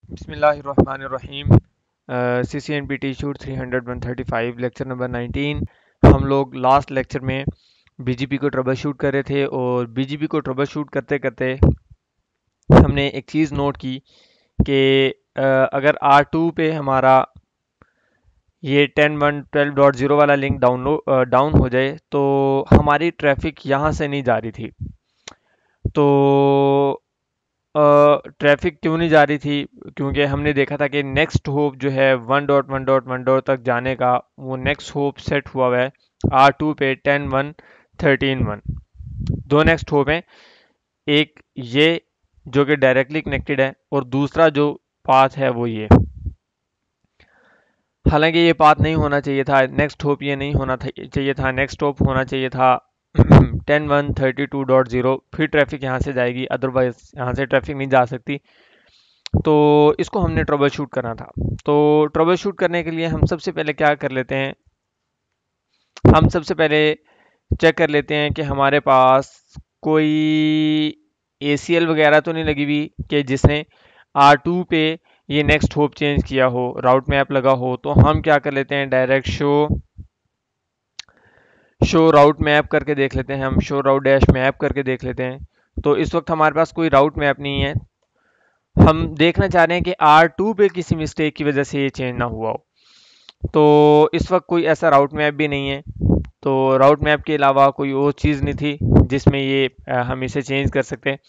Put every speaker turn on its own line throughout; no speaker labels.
बिस्मिल्लाहिर्रहमानिर्रहीम। CCNP shoot 300 lecture number 19। हम लोग लास्ट लेक्चर में बीजीपी को ट्रबल शूट कर रहे थे और बीजीपी को ट्रबल शूट करते करते हमने एक चीज़ नोट की कि अगर R2 पे हमारा ये 10.1.12.0 वाला लिंक डाउन हो जाए तो हमारी ट्रैफिक यहाँ से नहीं जा रही थी। तो ट्रैफिक क्यों नहीं जा रही थी? क्योंकि हमने देखा था कि नेक्स्ट होप जो है 1.1.1 तक जाने का वो नेक्स्ट होप सेट हुआ हुआ है R2 पे 10.1.13.1। दो नेक्स्ट होप हैं, एक ये जो कि डायरेक्टली कनेक्टेड है और दूसरा जो पाथ है वो ये। हालांकि ये पाथ नहीं होना चाहिए था, नेक्स्ट होप ये नहीं होना चाहिए था, नेक्स्ट होप होना चाहिए था 10.1.32.0। फिर ट्रैफिक यहाँ से जाएगी, अदरवाइज यहाँ से ट्रैफिक नहीं जा सकती। तो इसको हमने ट्रबल शूट करना था। तो ट्रबल शूट करने के लिए हम सबसे पहले क्या कर लेते हैं, हम सबसे पहले चेक कर लेते हैं कि हमारे पास कोई ACL वगैरह तो नहीं लगी हुई कि जिसने R2 पे ये नेक्स्ट होप चेंज किया हो, राउट मैप लगा हो। तो हम क्या कर लेते हैं, डायरेक्ट शो राउट मैप करके देख लेते हैं। हम शो राउट डैश मैप करके देख लेते हैं। तो इस वक्त हमारे पास कोई राउट मैप नहीं है। हम देखना चाह रहे हैं कि R2 पे किसी मिस्टेक की वजह से ये चेंज ना हुआ हो। तो इस वक्त कोई ऐसा राउट मैप भी नहीं है। तो राउट मैप के अलावा कोई और चीज़ नहीं थी जिसमें ये हम इसे चेंज कर सकते हैं।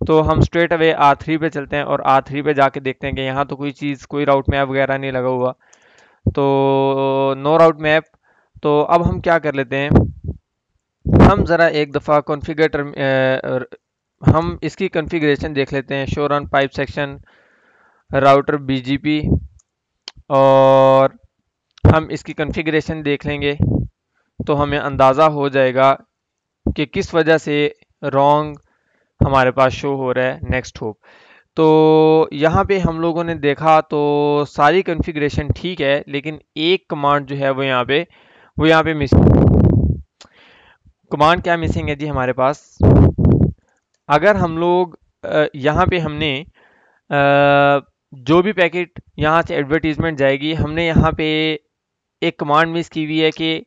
तो हम स्ट्रेट अवे R3 पे चलते हैं और R3 पे जाके देखते हैं कि यहाँ तो कोई चीज़, कोई राउट मैप वगैरह नहीं लगा हुआ। तो नो राउट मैप। तो अब हम क्या कर लेते हैं, हम ज़रा एक दफ़ा कॉन्फ़िगर हम इसकी कॉन्फ़िगरेशन देख लेते हैं। Show run pipe section router BGP, और हम इसकी कॉन्फ़िगरेशन देख लेंगे तो हमें अंदाज़ा हो जाएगा कि किस वजह से रॉन्ग हमारे पास शो हो रहा है नेक्स्ट होप। तो यहाँ पे हम लोगों ने देखा तो सारी कॉन्फ़िगरेशन ठीक है, लेकिन एक कमांड जो है वो यहाँ पे मिसिंग। कमांड क्या मिसिंग है जी हमारे पास? अगर हम लोग यहाँ पे हमने जो भी पैकेट यहाँ से एडवर्टीजमेंट जाएगी, हमने यहाँ पे एक कमांड मिस की हुई है कि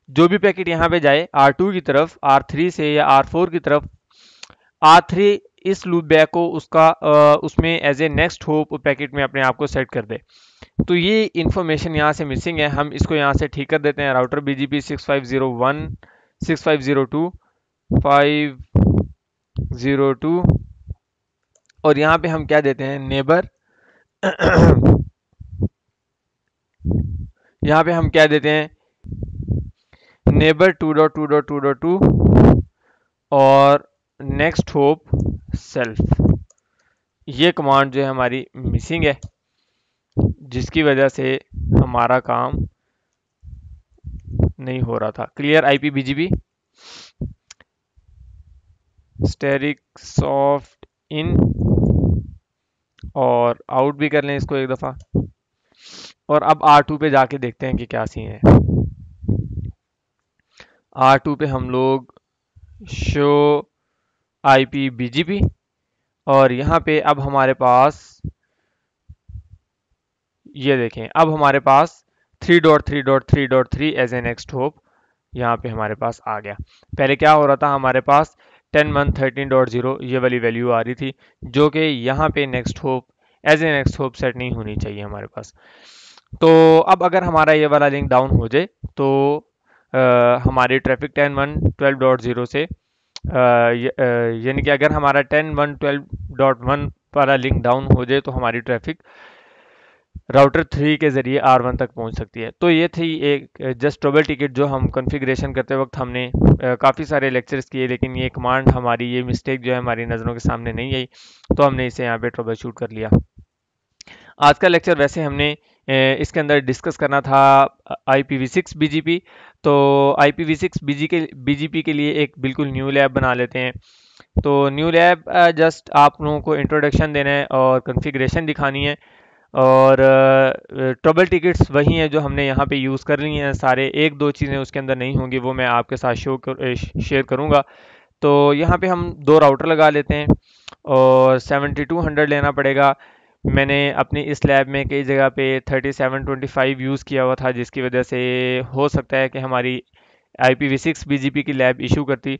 जो भी पैकेट यहाँ पे जाए R2 की तरफ, R3 से या R4 की तरफ, R3 इस लूप बैक को उसमें as a next hop packet में अपने आप को सेट कर दे। तो ये इंफॉर्मेशन यहाँ से मिसिंग है। हम इसको यहाँ से ठीक कर देते हैं। राउटर BGP 6501 6502 502, और यहाँ पे हम क्या देते हैं, नेबर। यहाँ पे हम क्या देते हैं, नेबर 2.2.2.2 और नेक्स्ट होप सेल्फ। ये कमांड जो है हमारी मिसिंग है, जिसकी वजह से हमारा काम नहीं हो रहा था। Clear IP BGP asterisk soft in, और आउट भी कर लें इसको एक दफ़ा। और अब R2 पे जाके देखते हैं कि क्या सीन है। R2 पे हम लोग शो IP BGP, और यहाँ पे अब हमारे पास ये देखें, अब हमारे पास 3.3.3.3 एज ए नेक्स्ट होप यहाँ पे हमारे पास आ गया। पहले क्या हो रहा था, हमारे पास 10.1.13.0 ये वाली वैल्यू आ रही थी, जो कि यहाँ पे next hop as a next hop set नहीं होनी चाहिए हमारे पास। तो अब अगर हमारा ये वाला लिंक डाउन हो जाए तो हमारी ट्रैफिक 10.1.12.0 से यानी कि अगर हमारा 10.1.12.1 वाला लिंक डाउन हो जाए तो हमारी ट्रैफिक राउटर 3 के ज़रिए R1 तक पहुंच सकती है। तो ये थी एक जस्ट ट्रबल टिकट जो हम कॉन्फ़िगरेशन करते वक्त हमने काफ़ी सारे लेक्चर्स किए, लेकिन ये कमांड हमारी, ये मिस्टेक जो है हमारी नज़रों के सामने नहीं आई, तो हमने इसे यहाँ पे ट्रबल शूट कर लिया। आज का लेक्चर वैसे हमने इसके अंदर डिस्कस करना था IPv6 BGP। तो IPv6 BGP के लिए एक बिल्कुल न्यू लैब बना लेते हैं। तो न्यू लैब जस्ट आप लोगों को इंट्रोडक्शन देना है और कॉन्फ़िगरेशन दिखानी है, और ट्रबल टिकट्स वही हैं जो हमने यहाँ पे यूज़ कर ली हैं सारे। एक दो चीज़ें उसके अंदर नहीं होंगी, वो मैं आपके साथ शेयर करूँगा। तो यहाँ पे हम दो राउटर लगा लेते हैं और 7200 लेना पड़ेगा। मैंने अपनी इस लैब में कई जगह पे 3725 यूज़ किया हुआ था, जिसकी वजह से हो सकता है कि हमारी IPv6 BGP की लैब इशू करती।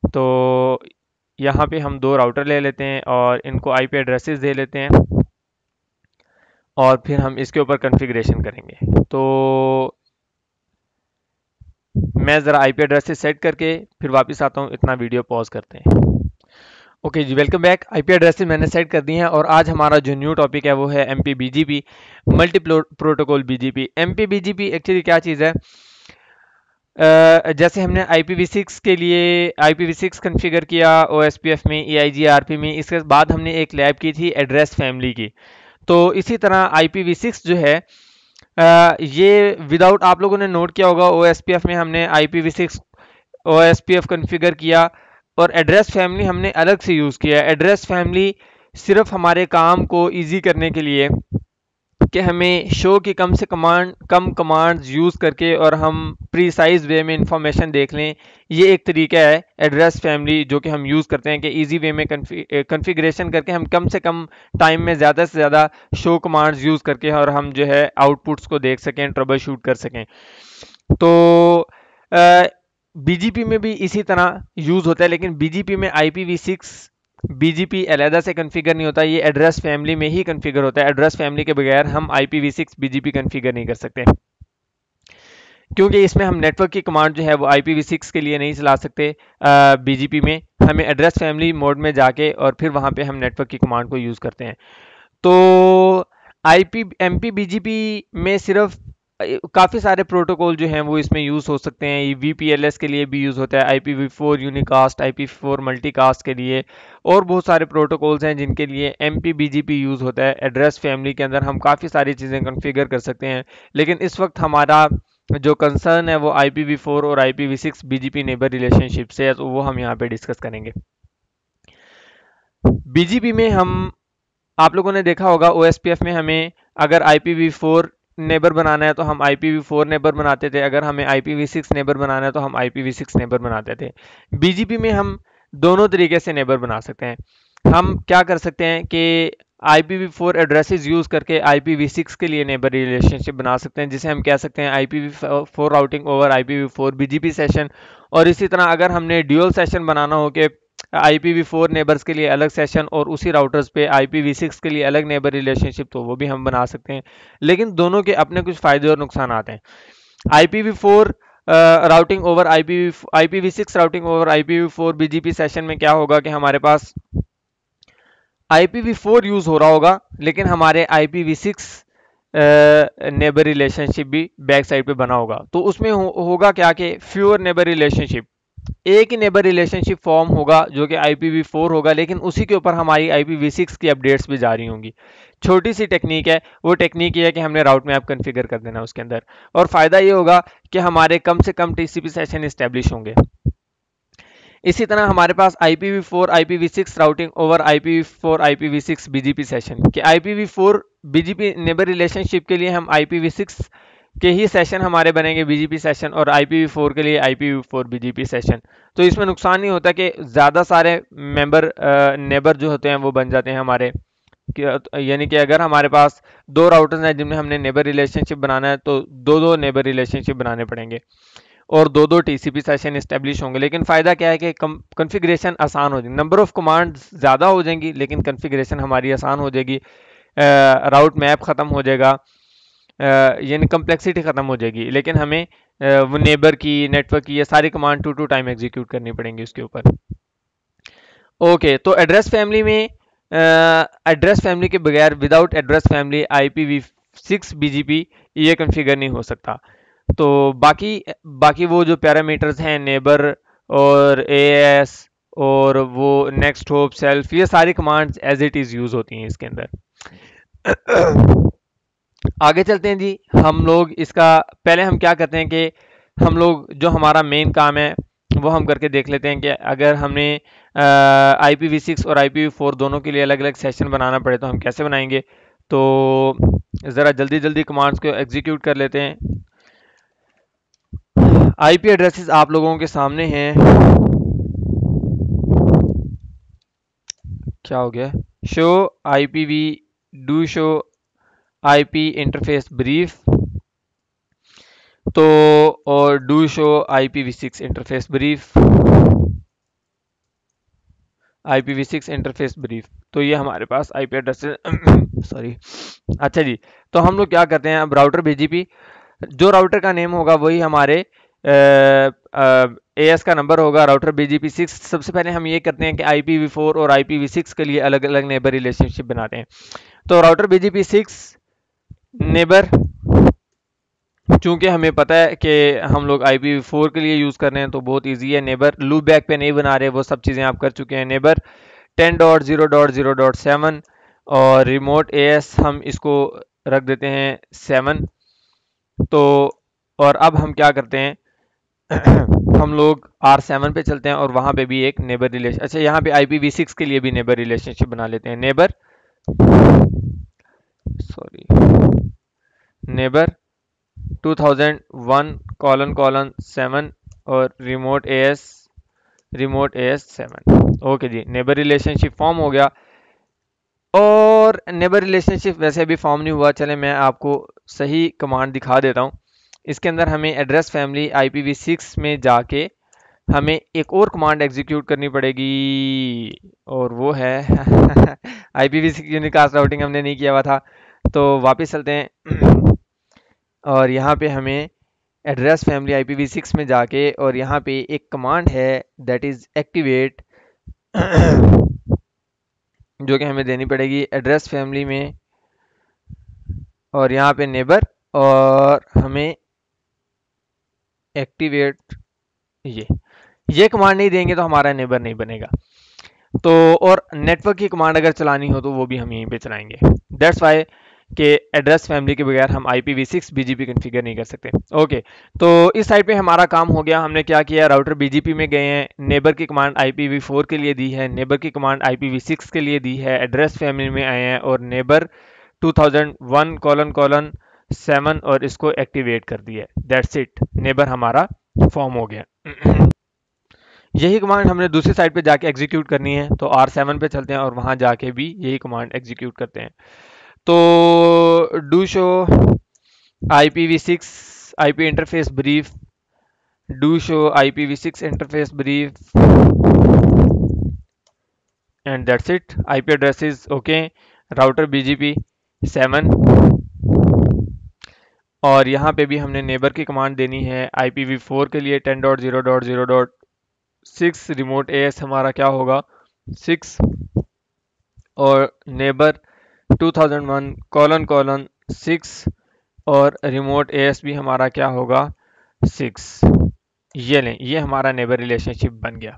तो यहाँ पे हम दो राउटर ले लेते हैं और इनको IP एड्रेसेस दे लेते हैं और फिर हम इसके ऊपर कॉन्फ़िगरेशन करेंगे। तो मैं ज़रा IP एड्रेसेस सेट करके फिर वापस आता हूँ, इतना वीडियो पॉज करते हैं। ओके जी, वेलकम बैक। IP एड्रेसेस मैंने सेट कर दी हैं और आज हमारा जो न्यू टॉपिक है वो है MPBGP, multi protocol BGP। MPBGP actually क्या चीज़ है? जैसे हमने IPv6 के लिए IPv6 कॉन्फ़िगर किया OSPF में, EIGRP में, इसके बाद हमने एक लैब की थी एड्रेस फैमिली की। तो इसी तरह IPv6 जो है ये विदाउट, आप लोगों ने नोट किया होगा OSPF में हमने IPv6 OSPF कॉन्फ़िगर किया और एड्रेस फैमिली हमने अलग से यूज़ किया। एड्रेस फैमिली सिर्फ हमारे काम को इजी करने के लिए कि हमें शो की कम कमांड्स यूज़ करके और हम प्रीसाइज वे में इंफॉर्मेशन देख लें, ये एक तरीका है एड्रेस फैमिली जो कि हम यूज़ करते हैं कि इजी वे में कॉन्फ़िगरेशन करके हम कम से कम टाइम में ज़्यादा से ज़्यादा शो कमांड्स यूज़ करके और हम जो है आउटपुट्स को देख सकें, ट्रबल शूट कर सकें। तो BGP में भी इसी तरह यूज़ होता है, लेकिन BGP में IPv6 BGP अलहदा से कॉन्फ़िगर नहीं होता, ये एड्रेस फैमिली में ही कॉन्फ़िगर होता है। एड्रेस फैमिली के बगैर हम IPv6 BGP कॉन्फ़िगर नहीं कर सकते, क्योंकि इसमें हम नेटवर्क की कमांड जो है वो IPv6 के लिए नहीं चला सकते। BGP में हमें एड्रेस फैमिली मोड में जाके और फिर वहाँ पे हम नेटवर्क की कमांड को यूज़ करते हैं। तो MPBGP में सिर्फ काफ़ी सारे प्रोटोकॉल जो हैं वो इसमें यूज़ हो सकते हैं। ये VPLS के लिए भी यूज़ होता है, IPv4 यूनिकास्ट, IPv4 मल्टीकास्ट के लिए, और बहुत सारे प्रोटोकॉल्स हैं जिनके लिए MPBGP यूज़ होता है। एड्रेस फैमिली के अंदर हम काफ़ी सारी चीज़ें कॉन्फ़िगर कर सकते हैं, लेकिन इस वक्त हमारा जो कंसर्न है वो IPv4 और IPv6 BGP नेबर रिलेशनशिप से है, तो वो हम यहाँ पे डिस्कस करेंगे। BGP में हम, आप लोगों ने देखा होगा OSPF में हमें अगर IPv4 नेबर बनाना है तो हम IPv4 नेबर बनाते थे, अगर हमें IPv6 नेबर बनाना है तो हम IPv6 नेबर बनाते थे। BGP में हम दोनों तरीके से नेबर बना सकते हैं। हम क्या कर सकते हैं कि IPv4 एड्रेसेस यूज़ करके IPv6 के लिए नेबर रिलेशनशिप बना सकते हैं, जिसे हम कह सकते हैं IPv4 routing over IPv4 BGP session. और इसी तरह अगर हमने ड्यूअल सेशन बनाना हो कि IPv4 नेबर्स के लिए अलग सेशन और उसी राउटर्स पे IPv6 के लिए अलग नेबर रिलेशनशिप, तो वो भी हम बना सकते हैं। लेकिन दोनों के अपने कुछ फ़ायदे और नुकसान आते हैं। IPv4 routing over IPv6 routing over IPv4 BGP session में क्या होगा कि हमारे पास IPv4 यूज़ हो रहा होगा, लेकिन हमारे IPv6 नेबर रिलेशनशिप भी बैक साइड पे बना होगा। तो उसमें होगा क्या कि फ्यूअर नेबर रिलेशनशिप, एक ही नेबर रिलेशनशिप फॉर्म होगा जो कि IPv4 होगा, लेकिन उसी के ऊपर हमारी IPv6 की अपडेट्स भी जारी होंगी। छोटी सी टेक्निक है, वो टेक्निक ये है कि हमने राउट मैप कॉन्फ़िगर कर देना उसके अंदर, और फ़ायदा ये होगा कि हमारे कम से कम TCP सेशन इस्टेब्लिश होंगे। इसी तरह हमारे पास IPv4 IPv6 routing over IPv4 IPv6 BGP session कि IPv4 BGP नेबर रिलेशनशिप के लिए हम IPv6 के ही सेशन हमारे बनेंगे BGP सेशन, और IPv4 के लिए IPv4 BGP सेशन। तो इसमें नुकसान नहीं होता कि ज़्यादा सारे नेबर जो होते हैं वो बन जाते हैं हमारे, यानी कि अगर हमारे पास दो राउटर्स हैं जिनमें हमने नेबर रिलेशनशिप बनाना है तो दो दो नेबर रिलेशनशिप बनाने पड़ेंगे और दो दो TCP सेशन इस्टेब्लिश होंगे। लेकिन फ़ायदा क्या है कि कॉन्फ़िगरेशन आसान हो जाएगी, नंबर ऑफ़ कमांड्स ज़्यादा हो जाएंगी लेकिन कॉन्फ़िगरेशन हमारी आसान हो जाएगी, राउट मैप ख़त्म हो जाएगा, यानी कम्प्लेक्सिटी ख़त्म हो जाएगी, लेकिन हमें वो नेबर की, नेटवर्क की, ये सारी कमांड टू टाइम एग्जीक्यूट करनी पड़ेंगी उसके ऊपर। ओके, तो एड्रेस फैमिली में एड्रेस फैमिली के बगैर, without address family IPv6 BGP ये कॉन्फ़िगर नहीं हो सकता। तो बाकी वो जो पैरामीटर्स हैं नेबर और AS और वो नेक्स्ट होप सेल्फ, ये सारी commands as it is use होती हैं इसके अंदर। आगे चलते हैं जी। हम लोग इसका पहले हम क्या करते हैं कि हम लोग जो हमारा मेन काम है वो हम करके देख लेते हैं कि अगर हमने IPv6 और IPv4 दोनों के लिए अलग अलग सेशन बनाना पड़े तो हम कैसे बनाएंगे। तो ज़रा जल्दी जल्दी कमांड्स को एग्जीक्यूट कर लेते हैं। IP एड्रेसेस आप लोगों के सामने हैं, क्या हो गया, show IPv do show IP interface brief, तो और do show IPv6 interface brief, IPv6 interface brief. तो ये हमारे पास आईपी एड्रेस सॉरी। अच्छा जी, तो हम लोग क्या करते हैं, अब राउटर BGP, जो राउटर का नेम होगा वही हमारे AS का नंबर होगा, राउटर BGP6। सबसे पहले हम ये करते हैं कि IPv4 और IPv6 के लिए अलग अलग नेबर रिलेशनशिप बनाते हैं। तो राउटर BGP6 नेबर, चूंकि हमें पता है कि हम लोग IPv4 के लिए यूज़ कर रहे हैं तो बहुत इजी है। नेबर लूप बैक पे नहीं बना रहे, वो सब चीज़ें आप कर चुके हैं। नेबर 10.0.0.7 और रिमोट AS हम इसको रख देते हैं 7। तो और अब हम क्या करते हैं हम लोग R7 पे चलते हैं और वहां पे भी एक नेबर रिलेशन, अच्छा यहाँ पे IPv6 के लिए भी नेबर रिलेशनशिप बना लेते हैं। नेबर सॉरी नेबर 2001::7 और रिमोट AS 7। ओके जी, नेबर रिलेशनशिप फॉर्म हो गया। और नेबर रिलेशनशिप वैसे भी फॉर्म नहीं हुआ, चले मैं आपको सही कमांड दिखा देता हूँ। इसके अंदर हमें एड्रेस फैमिली IPv6 में जाके हमें एक और कमांड एग्जीक्यूट करनी पड़ेगी और वो है IPv6 यूनिकास्ट राउटिंग हमने नहीं किया हुआ था, तो वापस चलते हैं और यहाँ पे हमें एड्रेस फैमिली IPv6 में जाके और यहाँ पे एक कमांड है दैट इज एक्टिवेट जो कि हमें देनी पड़ेगी एड्रेस फैमिली में और यहाँ पे नेबर, और हमें एक्टिवेट ये कमांड नहीं देंगे तो हमारा नेबर नहीं बनेगा। तो और नेटवर्क की कमांड अगर चलानी हो तो वो भी हम यहीं पे चलाएंगे। दैट्स वाई के एड्रेस फैमिली के बगैर हम IPv6 BGP कॉन्फ़िगर नहीं कर सकते। ओके, तो इस साइड पे हमारा काम हो गया। हमने क्या किया, राउटर BGP में गए हैं, नेबर की कमांड IPv4 के लिए दी है, नेबर की कमांड IPv6 के लिए दी है, एड्रेस फैमिली में आए हैं और नेबर 2001::7 और इसको एक्टिवेट कर दिया है। दैट्स इट, नेबर हमारा फॉर्म हो गया। यही कमांड हमने दूसरी साइड पे जाके एग्जीक्यूट करनी है, तो R7 पे चलते हैं और वहां जाके भी यही कमांड एग्जीक्यूट करते हैं। तो do show IPv6 IP interface brief, do show IPv6 interface brief and that's it. IP addresses okay, router BGP 7 और यहाँ पे भी हमने नेबर की कमांड देनी है IPv4 के लिए 10.0.0.6, रिमोट AS हमारा क्या होगा 6 और नेबर 2001::6 और रिमोट AS भी हमारा क्या होगा 6। ये लें, ये हमारा नेबर रिलेशनशिप बन गया।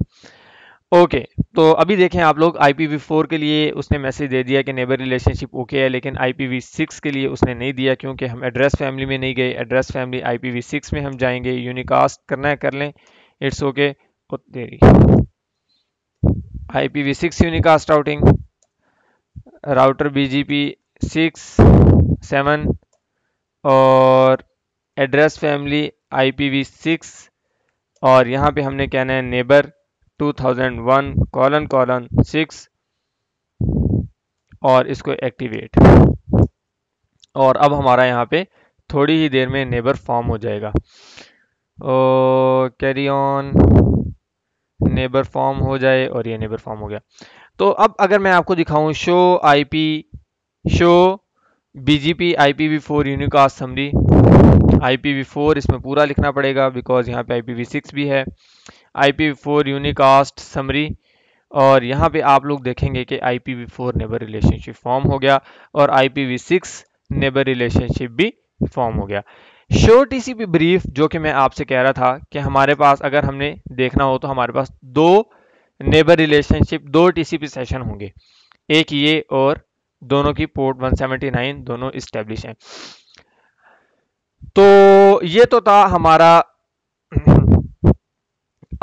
ओके, तो अभी देखें आप लोग, IPv4 के लिए उसने मैसेज दे दिया कि नेबर रिलेशनशिप ओके है, लेकिन IPv6 के लिए उसने नहीं दिया क्योंकि हम एड्रेस फैमिली में नहीं गए। एड्रेस फैमिली IPv6 में हम जाएंगे, यूनिकास्ट करना है कर लें, इट्स ओके। तेरी IPv6 unicast routing, router BGP 7 और एड्रेस फैमिली IPv6 और यहाँ पे हमने कहना है नेबर 2001::6 और इसको एक्टिवेट। और अब हमारा यहाँ पे थोड़ी ही देर में नेबर फॉर्म हो जाएगा। कैरी ऑन, नेबर फॉर्म हो जाए और ये नेबर फॉर्म हो गया। तो अब अगर मैं आपको दिखाऊं show BGP IPv4 unicast summary, IPv4 इसमें पूरा लिखना पड़ेगा बिकॉज यहाँ पे IPv6 भी है। IPv4 यूनिकास्ट समरी और यहाँ पे आप लोग देखेंगे कि IPv4 नेबर रिलेशनशिप फॉर्म हो गया और IPv6 नेबर रिलेशनशिप भी फॉर्म हो गया। शो TCP ब्रीफ, जो कि मैं आपसे कह रहा था कि हमारे पास अगर हमने देखना हो तो हमारे पास दो नेबर रिलेशनशिप, दो TCP सेशन होंगे, एक ये और दोनों की पोर्ट 179 दोनों इस्टेब्लिश हैं। तो ये तो था हमारा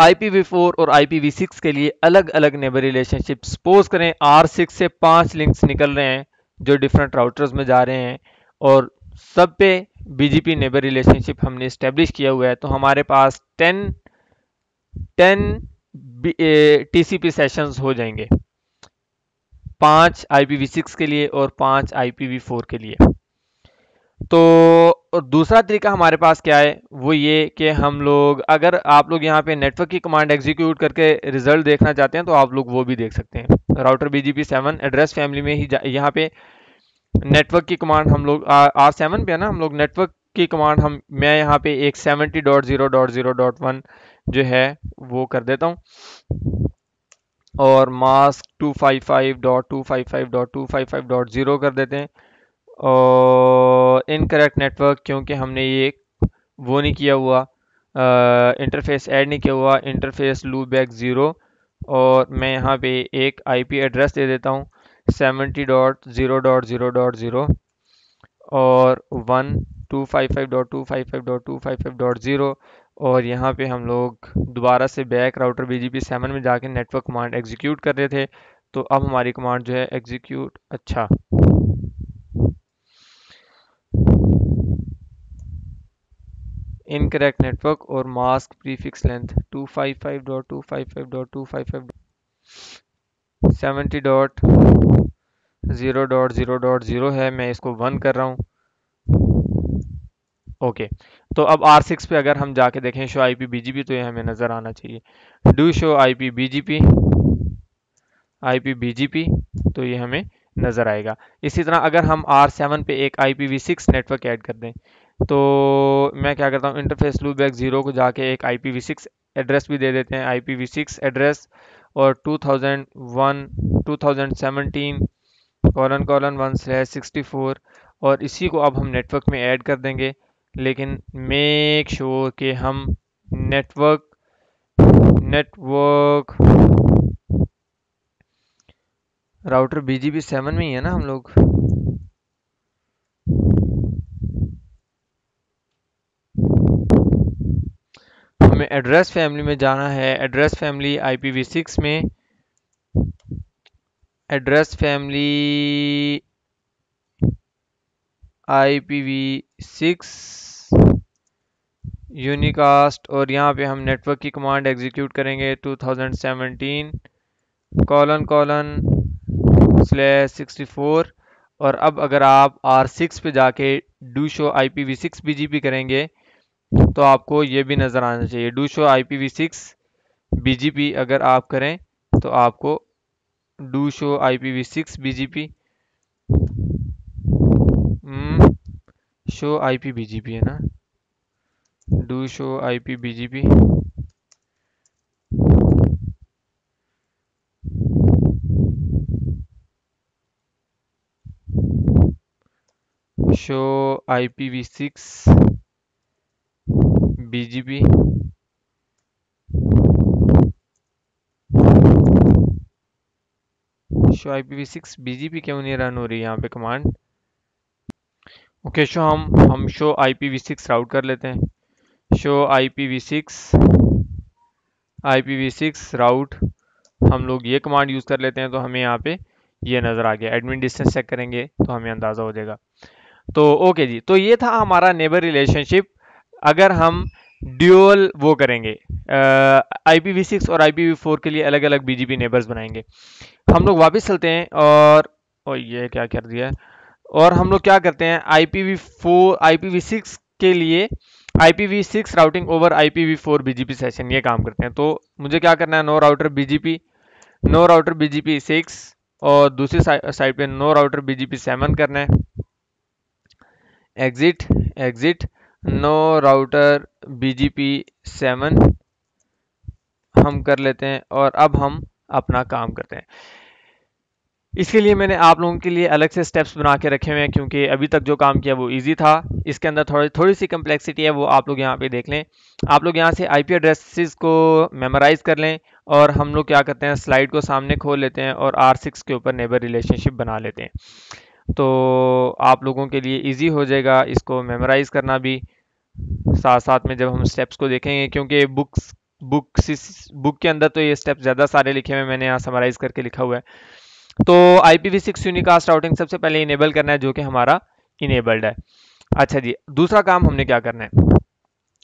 IPv4 और IPv6 के लिए अलग अलग नेबर रिलेशनशिप। सपोज करें R6 से 5 लिंक्स निकल रहे हैं जो डिफरेंट राउटर्स में जा रहे हैं और सब पे BGP नेबर रिलेशनशिप हमने इस्टेब्लिश किया हुआ है, तो हमारे पास 10 TCP सेशंस हो जाएंगे। 5 IPv6 के लिए और 5 IPv4 के लिए। तो दूसरा तरीका हमारे पास क्या है, वो ये कि हम लोग, अगर आप लोग यहाँ पे नेटवर्क की कमांड एग्जीक्यूट करके रिजल्ट देखना चाहते हैं तो आप लोग वो भी देख सकते हैं। राउटर BGP7 एड्रेस फैमिली में ही यहाँ पे नेटवर्क की कमांड हम लोग R7 पे है ना, हम लोग नेटवर्क की कमांड मैं यहाँ पे एक 70.0.0.1 जो है वो कर देता हूँ और मास्क 255.255.255.0 कर देते हैं। और इनकरेक्ट नेटवर्क, क्योंकि हमने ये वो नहीं किया हुआ, इंटरफेस ऐड नहीं किया हुआ, इंटरफेस लूपबैक 0, और मैं यहाँ पे एक IP एड्रेस दे देता हूँ 70.0.0.0 और 1 255.255.255.0। और यहाँ पे हम लोग दोबारा से बैक राउटर BGP7 में जाके नेटवर्क कमांड एग्जीक्यूट कर रहे थे। तो अब हमारी कमांड जो है एग्जीक्यूट, अच्छा इनकरेक्ट नेटवर्क और मास्क प्रीफिक्स लेंथ 255.255.255 70.0.0.0 है, मैं इसको 1 कर रहा हूँ। ओके, तो अब R6 पे अगर हम जाके देखें शो IP BGP तो ये हमें नज़र आना चाहिए। डू शो IP BGP तो ये हमें नज़र आएगा। इसी तरह अगर हम R7 पे एक IPv6 नेटवर्क ऐड कर दें तो मैं क्या करता हूँ, इंटरफेस लूपबैक 0 को जाके एक IPv6 एड्रेस भी दे देते हैं, IPv6 एड्रेस और 2001/1/64 और इसी को अब हम नेटवर्क में ऐड कर देंगे। लेकिन मेक श्योर कि हम नेटवर्क राउटर BGP7 में ही है ना हम लोग। हमें एड्रेस फैमिली में जाना है, एड्रेस फैमिली IPv6 में, एड्रेस फैमिली IPv6 यूनिकास्ट, और यहाँ पे हम नेटवर्क की कमांड एग्जीक्यूट करेंगे 2017:/64। और अब अगर आप R6 पे जाके डू शो IPv6 BGP करेंगे तो आपको ये भी नज़र आना चाहिए। डू शो IPv6 BGP अगर आप करें तो आपको do show IPv6 BGP show IP BGP है ना, do show IP BGP show IPv6 BGP show IPv6 BGP क्यों नहीं रन हो रही यहाँ पे कमांड। ओके, हम शो IPv6 राउट कर लेते हैं। शो IPv6 राउट हम लोग ये कमांड यूज़ कर लेते हैं तो हमें यहाँ पे ये नज़र आ गया। एडमिन डिस्टेंस चेक करेंगे तो हमें अंदाज़ा हो जाएगा। तो ओके जी, तो ये था हमारा नेबर रिलेशनशिप। अगर हम ड्यूअल वो करेंगे, IPv6 और IPv4 के लिए अलग अलग BGP नेबर्स बनाएंगे। हम लोग वापस चलते हैं और ये क्या कर दिया है, और हम लोग क्या करते हैं IPv6 के लिए IPv6 routing over IPv4 BGP session ये काम करते हैं। तो मुझे क्या करना है, नो राउटर BGP 6 और दूसरी साइड पे नो राउटर BGP 7 करना है। एग्जिट नो राउटर BGP 7 हम कर लेते हैं और अब हम अपना काम करते हैं। इसके लिए मैंने आप लोगों के लिए अलग से स्टेप्स बना के रखे हुए हैं क्योंकि अभी तक जो काम किया वो इजी था। इसके अंदर थोड़ी सी कम्प्लेक्सिटी है, वो आप लोग यहाँ पे देख लें। आप लोग यहाँ से IP एड्रेसेस को मेमोराइज कर लें और हम लोग क्या करते हैं, स्लाइड को सामने खोल लेते हैं और R6 के ऊपर नेबर रिलेशनशिप बना लेते हैं। तो आप लोगों के लिए ईजी हो जाएगा इसको मेमोराइज करना भी, साथ साथ में जब हम स्टेप्स को देखेंगे, क्योंकि बुक के अंदर तो ये स्टेप्स ज़्यादा सारे लिखे हुए हैं, मैंने यहाँ समराइज करके लिखा हुआ है। तो IPv6 यूनिकास्ट राउटिंग सबसे पहले इनेबल करना है, जो कि हमारा इनेबल्ड है। अच्छा जी, दूसरा काम हमने क्या करना है,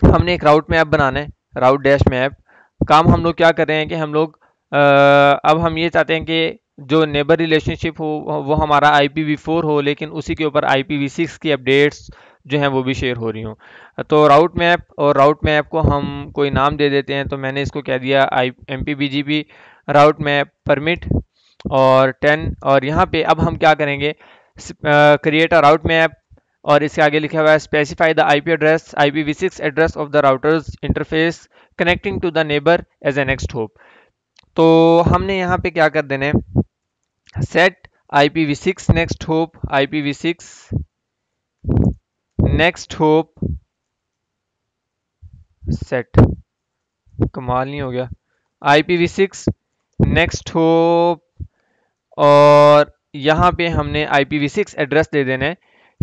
हमने एक राउट मैप बनाना है, राउट डैश मैप। काम हम लोग क्या कर रहे हैं कि हम लोग अब हम ये चाहते हैं कि जो नेबर रिलेशनशिप हो वो हमारा IPv4 हो, लेकिन उसी के ऊपर IPv6 की अपडेट्स जो हैं वो भी शेयर हो रही हों। तो राउट मैप, और राउट मैप को हम कोई नाम दे देते हैं, तो मैंने इसको कह दिया MPBGP राउट मैप परमिट और 10। और यहाँ पे अब हम क्या करेंगे, क्रिएट अ राउट मैप, और इसके आगे लिखा हुआ है specify the IP address IPv6 address of the routers interface connecting to the neighbour as a next hop. तो हमने यहाँ पे क्या कर देना है, set IPv6 next hop, IPv6 next hop set, कमाल नहीं हो गया, IPv6 नेक्स्ट होप। और यहाँ पे हमने IPv6 एड्रेस दे देना है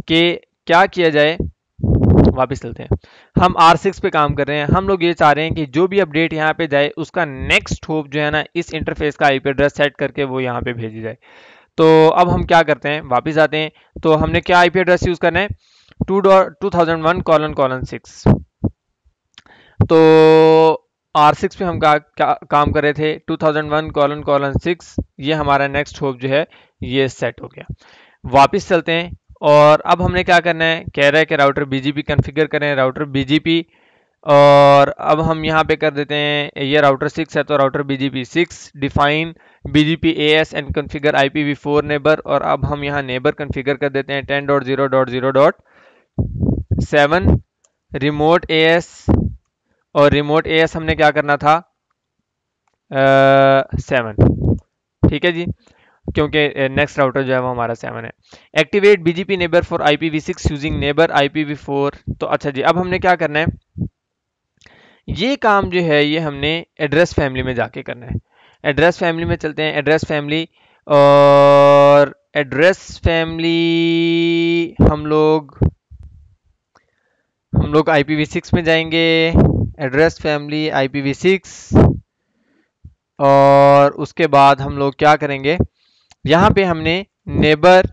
कि क्या किया जाए, वापस चलते हैं, हम R6 पे काम कर रहे हैं, हम लोग ये चाह रहे हैं कि जो भी अपडेट यहाँ पे जाए उसका नेक्स्ट होप जो है ना इस इंटरफेस का IP एड्रेस सेट करके वो यहाँ पे भेजी जाए। तो अब हम क्या करते हैं, वापस आते हैं, तो हमने क्या IP एड्रेस यूज करना है, 2001::6। तो R6 पे हम काम कर रहे थे, 2001::6, ये हमारा नेक्स्ट होप जो है ये सेट हो गया। वापस चलते हैं, और अब हमने क्या करना है, कह रहा है कि राउटर BGP कॉन्फ़िगर करें, राउटर BGP। और अब हम यहाँ पे कर देते हैं, ये राउटर 6 है तो router BGP 6 define BGP AS and configure IPv4 neighbour. और अब हम यहाँ नेबर कॉन्फ़िगर कर देते हैं 10.0.0.7 रिमोट AS। और रिमोट AS हमने क्या करना था, 7, ठीक है जी, क्योंकि नेक्स्ट राउटर जो है वो हमारा 7 है। Activate BGP neighbour for IPv6 using neighbour IPv4। तो अच्छा जी, अब हमने क्या करना है, ये काम जो है ये हमने एड्रेस फैमिली में जाके करना है। एड्रेस फैमिली में चलते हैं, एड्रेस फैमिली, और एड्रेस फैमिली हम लोग IPv6 में जाएंगे, एड्रेस फैमिली IPv6। और उसके बाद हम लोग क्या करेंगे, यहाँ पे हमने नेबर,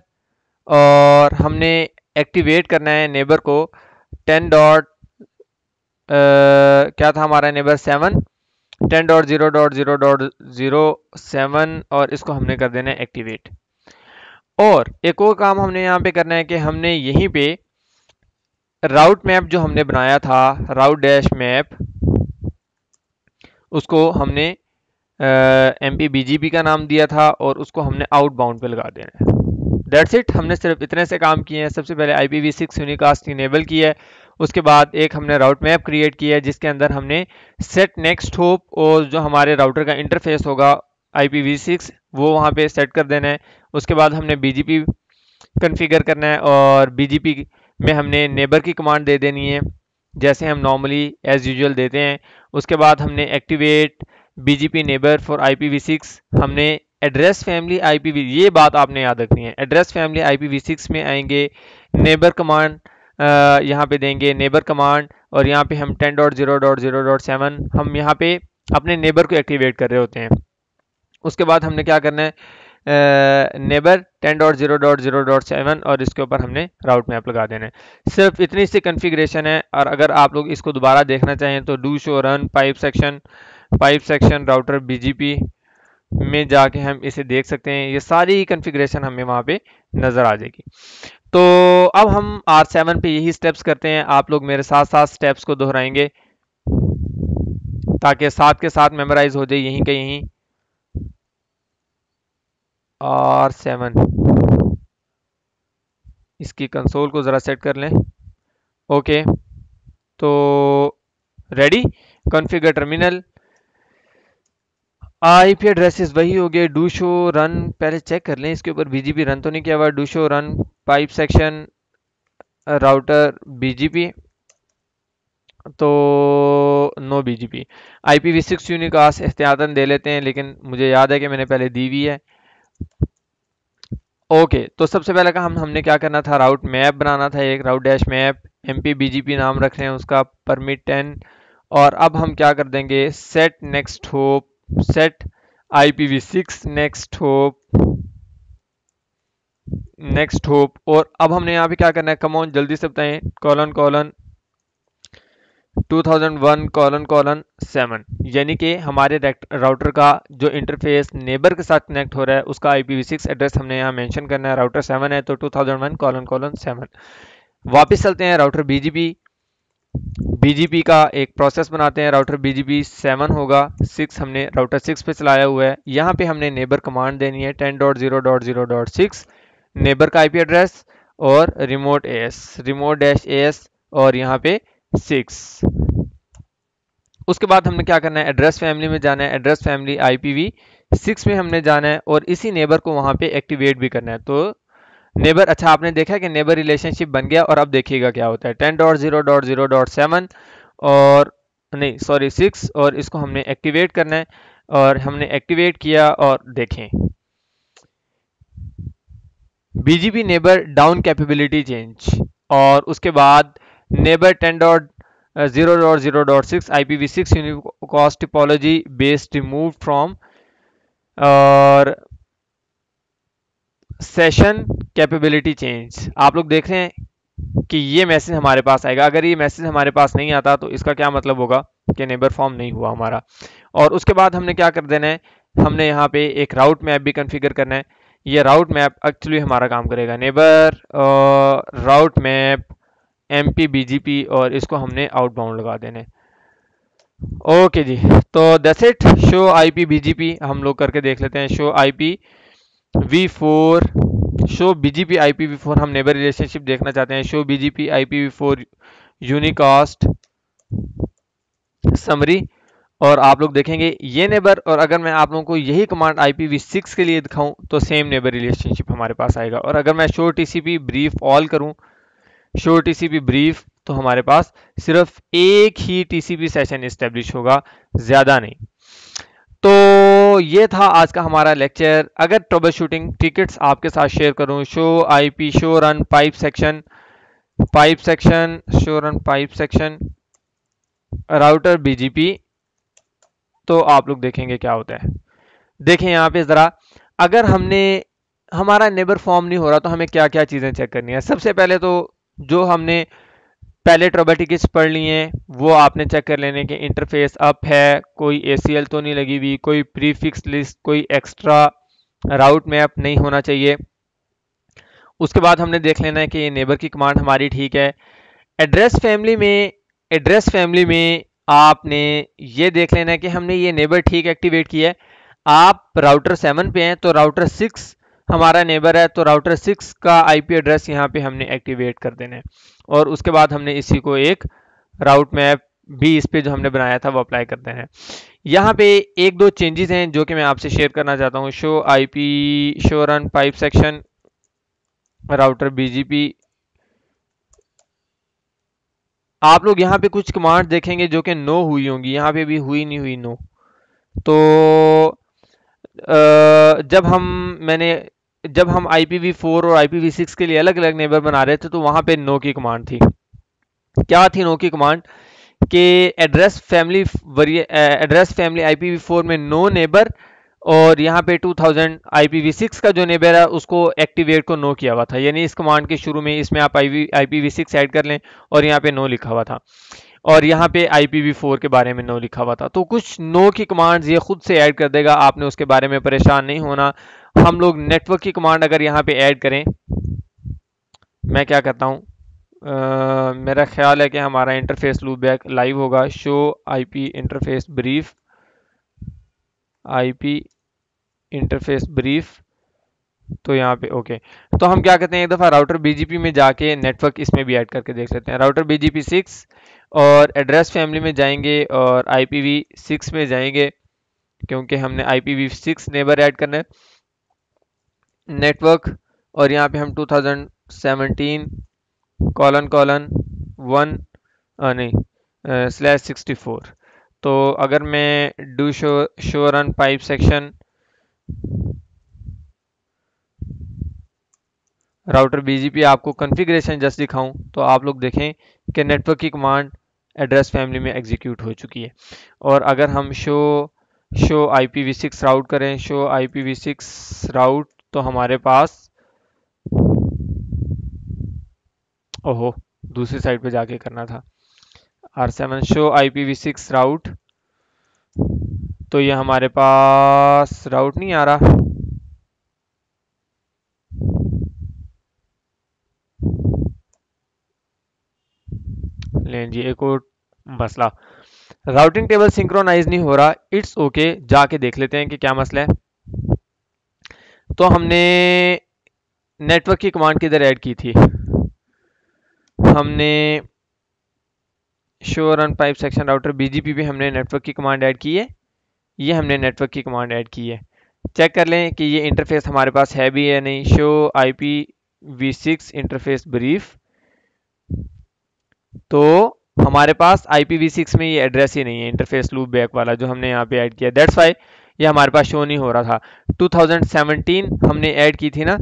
और हमने एक्टिवेट करना है नेबर को 10 डॉट क्या था हमारा नेबर 7, 10.0.0.07, और इसको हमने कर देना है एक्टिवेट। और एक और काम हमने यहाँ पे करना है कि हमने यहीं पे राउट मैप जो हमने बनाया था, राउट डैश मैप, उसको हमने MPBGP का नाम दिया था, और उसको हमने आउटबाउंड पे लगा देना है। दैट्स इट, हमने सिर्फ इतने से काम किए हैं। सबसे पहले IPv6 यूनिकास्ट इनेबल किया है, उसके बाद एक हमने राउट मैप क्रिएट किया है जिसके अंदर हमने सेट नेक्स्ट होप, और जो हमारे राउटर का इंटरफेस होगा IPv6 वो वहाँ पे सेट कर देना है। उसके बाद हमने BGP कॉन्फ़िगर करना है, और BGP में हमने नेबर की कमांड दे देनी है जैसे हम नॉर्मली एज यूजुअल देते हैं। उसके बाद हमने activate BGP neighbour for IPv6, हमने एड्रेस फैमिली IPv, ये बात आपने याद रखनी है, एड्रेस फैमिली IPv6 में आएंगे, नेबर कमांड यहाँ पे देंगे नेबर कमांड, और यहाँ पे हम 10.0.0.7 हम यहाँ पे अपने नेबर को एक्टिवेट कर रहे होते हैं। उसके बाद हमने क्या करना है, नेबर 10.0.0.7, और इसके ऊपर हमने राउट मैप लगा देना है। सिर्फ इतनी सी कॉन्फ़िगरेशन है, और अगर आप लोग इसको दोबारा देखना चाहें तो do show run pipe section router BGP में जाके हम इसे देख सकते हैं। ये सारी कॉन्फ़िगरेशन हमें वहाँ पे नज़र आ जाएगी। तो अब हम R7 पे यही स्टेप्स करते हैं, आप लोग मेरे साथ साथ स्टेप्स को दोहराएंगे ताकि साथ के साथ मेमोराइज हो जाए यहीं के यहीं। R7, इसकी कंसोल को ज़रा सेट कर लें। ओके, तो ready, configure terminal, IP addresses वही हो गए, डू शो रन, पहले चेक कर लें इसके ऊपर BGP रन तो नहीं किया हुआ, do show run pipe section router BGP, तो नो BGP। IPv6 यूनिकास्ट एहतियातन दे लेते हैं, लेकिन मुझे याद है कि मैंने पहले दी हुई है। ओके, तो सबसे पहले का हमने क्या करना था, राउट मैप बनाना था, एक राउट डैश मैप, MPBGP नाम रख रहे हैं उसका, परमिट 10। और अब हम क्या कर देंगे, set next hop, set IPv6 next hope. और अब हमने यहाँ पे क्या करना है, कम ऑन जल्दी से बताएं, कॉलन 2001::7, यानी कि हमारे राउटर का जो इंटरफेस नेबर के साथ कनेक्ट हो रहा है उसका IPv6 एड्रेस हमने यहाँ मेंशन करना है। राउटर 7 है तो 2001::7। वापस चलते हैं राउटर BGP का एक प्रोसेस बनाते हैं। राउटर BGP 7 होगा, 6 हमने राउटर 6 पे चलाया हुआ है। यहाँ पे हमने नेबर कमांड देनी है 10.0.0.6 नेबर का IP एड्रेस और रिमोट -as और यहाँ पे 6। उसके बाद हमने क्या करना है, एड्रेस फैमिली में जाना है। एड्रेस फैमिली IPv6 में हमने जाना है और इसी नेबर को वहां पे एक्टिवेट भी करना है। तो नेबर, अच्छा आपने देखा कि नेबर रिलेशनशिप बन गया और अब देखिएगा क्या होता है 10.0.0.7 और नहीं सॉरी 6 और इसको हमने एक्टिवेट करना है और हमने एक्टिवेट किया और देखें BGP neighbour down capability change और उसके बाद neighbour 10.0.0.6 IPv6 unicast topology based removed from और सेशन कैपेबिलिटी चेंज। आप लोग देख रहे हैं कि ये मैसेज हमारे पास आएगा। अगर ये मैसेज हमारे पास नहीं आता तो इसका क्या मतलब होगा कि नेबर फॉर्म नहीं हुआ हमारा। और उसके बाद हमने क्या कर देना है, हमने यहाँ पे एक राउट मैप भी कॉन्फ़िगर करना है। ये राउट मैप एक्चुअली हमारा काम करेगा, नेबर राउट मैप MP BGP और इसको हमने आउटबाउंड लगा देने। ओके जी, तो that's it. Show IP BGP हम लोग करके देख लेते हैं। Show IPv4 show BGP IPv4 हम नेबर रिलेशनशिप देखना चाहते हैं। Show BGP IPv4 unicast summary और आप लोग देखेंगे ये नेबर। और अगर मैं आप लोगों को यही कमांड IPv6 के लिए दिखाऊं तो सेम नेबर रिलेशनशिप हमारे पास आएगा। और अगर मैं शो TCP ब्रीफ ऑल करूं, शो TCP ब्रीफ, तो हमारे पास सिर्फ एक ही TCP सेशन इस्टेब्लिश होगा, ज्यादा नहीं। तो ये था आज का हमारा लेक्चर। अगर ट्रबल शूटिंग टिकट्स आपके साथ शेयर करूं, show IP show run pipe section show run pipe section router BGP, तो आप लोग देखेंगे क्या होता है। देखें यहाँ पे जरा, अगर हमारा नेबर फॉर्म नहीं हो रहा तो हमें क्या क्या चीजें चेक करनी है। सबसे पहले तो जो हमने पहले ट्रबल टिकट्स पढ़ लिए हैं वो आपने चेक कर लेने के इंटरफेस अप है, कोई ACL तो नहीं लगी हुई, कोई प्रीफिक्स लिस्ट, कोई एक्स्ट्रा राउट मैप नहीं होना चाहिए। उसके बाद हमने देख लेना है कि ये नेबर की कमांड हमारी ठीक है। एड्रेस फैमिली में आपने ये देख लेना है कि हमने ये नेबर ठीक एक्टिवेट किया है। आप राउटर 7 पे हैं तो राउटर 6 हमारा नेबर है, तो राउटर 6 का IP एड्रेस यहाँ पे हमने एक्टिवेट कर देना है। और उसके बाद हमने इसी को एक राउट मैप भी इस पे जो हमने बनाया था वो अप्लाई कर देना है। यहाँ पे एक दो चेंजेस हैं जो कि मैं आपसे शेयर करना चाहता हूँ। Show IP show run pipe section router BGP, आप लोग यहाँ पे कुछ कमांड देखेंगे जो कि नो हुई होंगी, यहाँ पे भी हुई नहीं हुई नो। तो जब हम IPv4 और IPv6 के लिए अलग अलग नेबर बना रहे थे तो वहां पे नो की कमांड थी। क्या थी नो की कमांड कि एड्रेस फैमिली IPv4 में नो नेबर और यहाँ पे 2000 IPv6 का जो नेबर है उसको एक्टिवेट को नो किया हुआ था। यानी इस कमांड के शुरू में इसमें आप IPv6 ऐड कर लें और यहाँ पे नो लिखा हुआ था और यहाँ पे IPv4 के बारे में नो लिखा हुआ था। तो कुछ नो की कमांड्स ये खुद से ऐड कर देगा, आपने उसके बारे में परेशान नहीं होना। हम लोग नेटवर्क की कमांड अगर यहाँ पे ऐड करें, मैं क्या करता हूँ, मेरा ख्याल है कि हमारा इंटरफेस लूप बैक लाइव होगा। Show IP interface brief IP interface brief, तो यहाँ पे ओके। तो हम क्या करते हैं, एक दफ़ा राउटर BGP में जाके नेटवर्क इसमें भी ऐड करके देख लेते हैं। राउटर BGP 6 और एड्रेस फैमिली में जाएंगे और IPv6 में जाएंगे क्योंकि हमने IPv6 नेबर ऐड करना है। नेटवर्क और यहाँ पे हम 2017::1 नहीं /64। तो अगर मैं do show run pipe section router BGP आपको कॉन्फ़िगरेशन जस्ट दिखाऊं तो आप लोग देखें कि नेटवर्क की कमांड एड्रेस फैमिली में एग्जीक्यूट हो चुकी है। और अगर हम शो IPv6 राउट करें, शो IPv6 राउट, तो हमारे पास ओहो दूसरी साइड पे जाके करना था। R7 शो IPv6 राउट। तो ये हमारे पास राउट नहीं आ रहा। लें जी, एक और मसला, राउटिंग टेबल सिंक्रोनाइज नहीं हो रहा। इट्स ओके, जाके देख लेते हैं कि क्या मसला है। तो हमने नेटवर्क की कमांड किधर ऐड की थी? हमने show run pipe section router BGP पे हमने नेटवर्क की कमांड ऐड की है। ये हमने नेटवर्क की कमांड ऐड की है। चेक कर लें कि ये इंटरफेस हमारे पास है भी या नहीं। Show IPv6 interface brief. तो हमारे पास IPv6 में ये एड्रेस ही नहीं है, इंटरफेस लूप बैक वाला जो हमने यहाँ पे ऐड किया। दैट्स वाई ये हमारे पास शो नहीं हो रहा था। 2017 हमने ऐड की थी ना,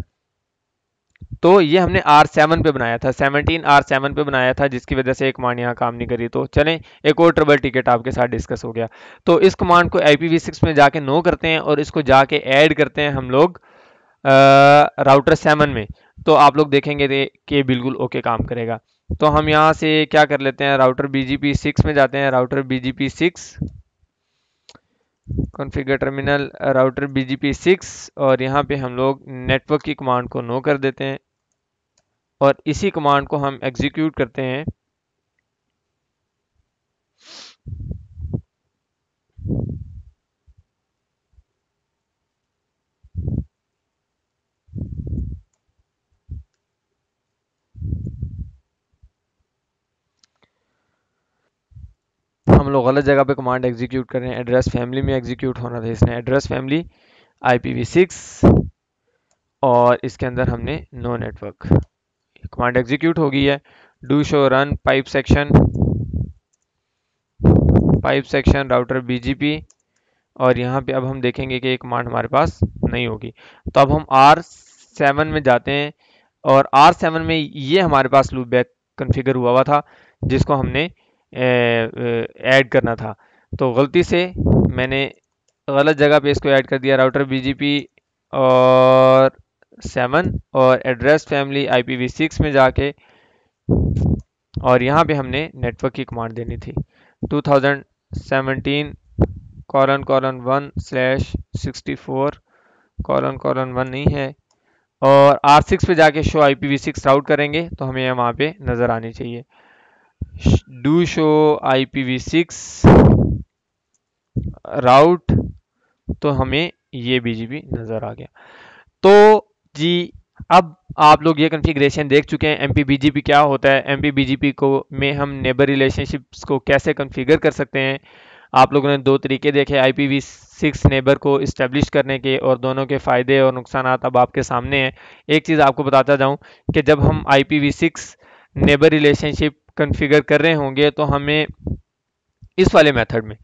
तो ये हमने R7 पे बनाया था, 17 R7 पे बनाया था, जिसकी वजह से एक कमांड यहाँ काम नहीं करी। तो चलें, एक और ट्रबल टिकट आपके साथ डिस्कस हो गया। तो इस कमांड को IPv6 में जाके नो करते हैं और इसको जाके ऐड करते हैं हम लोग राउटर 7 में। तो आप लोग देखेंगे कि बिल्कुल ओके काम करेगा। तो हम यहाँ से क्या कर लेते हैं, राउटर BGP6 में जाते हैं। Router BGP6 configure terminal router BGP6, और यहाँ पे हम लोग नेटवर्क की कमांड को नो कर देते हैं और इसी कमांड को हम एग्जीक्यूट करते हैं। हम लोग गलत जगह पे कमांड एग्जीक्यूट कर रहे हैं। एड्रेस फैमिली में एग्जीक्यूट होना था इसने, एड्रेस फैमिली IPv6, और इसके अंदर हमने नो नेटवर्क। कमांड एग्जीक्यूट हो गई है। Do show run pipe section router BGP, और यहाँ पे अब हम देखेंगे कि एक कमांड हमारे पास नहीं होगी। तो अब हम R7 में जाते हैं और R7 में ये हमारे पास लूप बैक कॉन्फ़िगर हुआ था जिसको हमने ऐड करना था। तो गलती से मैंने गलत जगह पे इसको ऐड कर दिया, राउटर BGP और 7 और एड्रेस फैमिली IPv6 में जाके, और यहाँ पे हमने नेटवर्क की कमांड देनी थी 2017:1/64:1 नहीं है, और R6 पे जाके शो IPv6 राउट करेंगे तो हमें वहाँ पे नज़र आनी चाहिए डू शो IPv6 राउट। तो हमें ये BGP नज़र आ गया। तो जी, अब आप लोग ये कॉन्फ़िगरेशन देख चुके हैं MPBGP क्या होता है। MPBGP को में हम नेबर रिलेशनशिप्स को कैसे कॉन्फ़िगर कर सकते हैं। आप लोगों ने दो तरीके देखे IPv6 नेबर को इस्टेब्लिश करने के, और दोनों के फ़ायदे और नुकसान अब आपके सामने हैं। एक चीज़ आपको बताता जाऊं कि जब हम IPv6 नेबर रिलेशनशिप कॉन्फ़िगर कर रहे होंगे तो हमें इस वाले मेथड में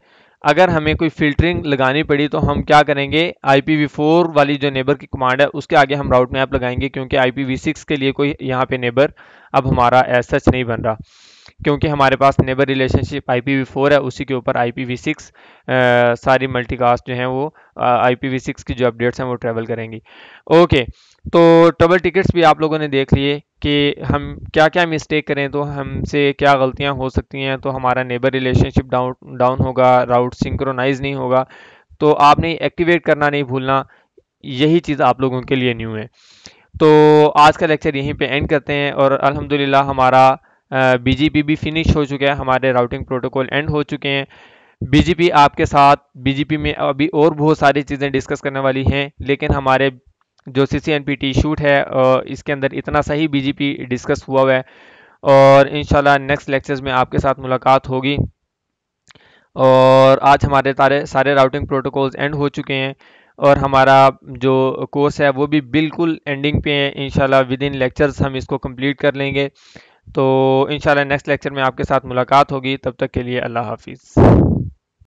अगर हमें कोई फिल्टरिंग लगानी पड़ी तो हम क्या करेंगे, IPv4 वाली जो नेबर की कमांड है उसके आगे हम राउट मैप लगाएंगे, क्योंकि IPv6 के लिए कोई यहाँ पे नेबर अब हमारा एज सच नहीं बन रहा, क्योंकि हमारे पास नेबर रिलेशनशिप IPv4 है, उसी के ऊपर IPv6 सारी मल्टीकास्ट जो हैं वो IPv6 की जो अपडेट्स हैं वो ट्रेवल करेंगी। ओके, तो ट्रबल टिकट्स भी आप लोगों ने देख लिए कि हम क्या क्या मिस्टेक करें तो हमसे क्या गलतियां हो सकती हैं। तो हमारा नेबर रिलेशनशिप डाउन होगा, राउट सिंक्रोनाइज नहीं होगा। तो आपने एक्टिवेट करना नहीं भूलना, यही चीज़ आप लोगों के लिए न्यू है। तो आज का लेक्चर यहीं पे एंड करते हैं, और अल्हम्दुलिल्लाह हमारा BGP भी फिनिश हो चुका है, हमारे राउटिंग प्रोटोकॉल एंड हो चुके हैं। BGP आपके साथ, BGP में अभी और बहुत सारी चीज़ें डिस्कस करने वाली हैं, लेकिन हमारे जो CCNP शूट है इसके अंदर इतना सही BGP डिस्कस हुआ है, और इंशाल्लाह नेक्स्ट लेक्चर्स में आपके साथ मुलाकात होगी। और आज हमारे सारे राउटिंग प्रोटोकॉल्स एंड हो चुके हैं, और हमारा जो कोर्स है वो भी बिल्कुल एंडिंग पे है। इंशाल्लाह विद इन लेक्चर्स हम इसको कंप्लीट कर लेंगे। तो इंशाल्लाह नेक्स्ट लेक्चर में आपके साथ मुलाकात होगी। तब तक के लिए अल्लाह हाफिज़।